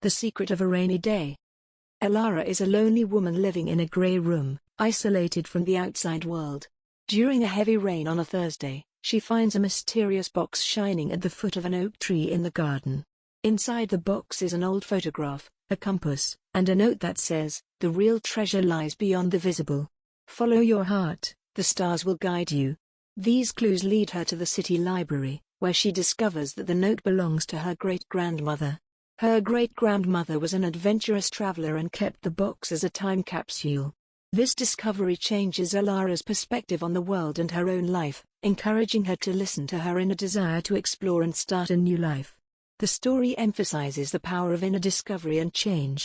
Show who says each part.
Speaker 1: The Secret of a Rainy Day. Alara is a lonely woman living in a grey room, isolated from the outside world. During a heavy rain on a Thursday, she finds a mysterious box shining at the foot of an oak tree in the garden. Inside the box is an old photograph, a compass, and a note that says, "The real treasure lies beyond the visible. Follow your heart, the stars will guide you." These clues lead her to the city library, where she discovers that the note belongs to her great-grandmother. Her great-grandmother was an adventurous traveler and kept the box as a time capsule. This discovery changes Alara's perspective on the world and her own life, encouraging her to listen to her inner desire to explore and start a new life. The story emphasizes the power of inner discovery and change,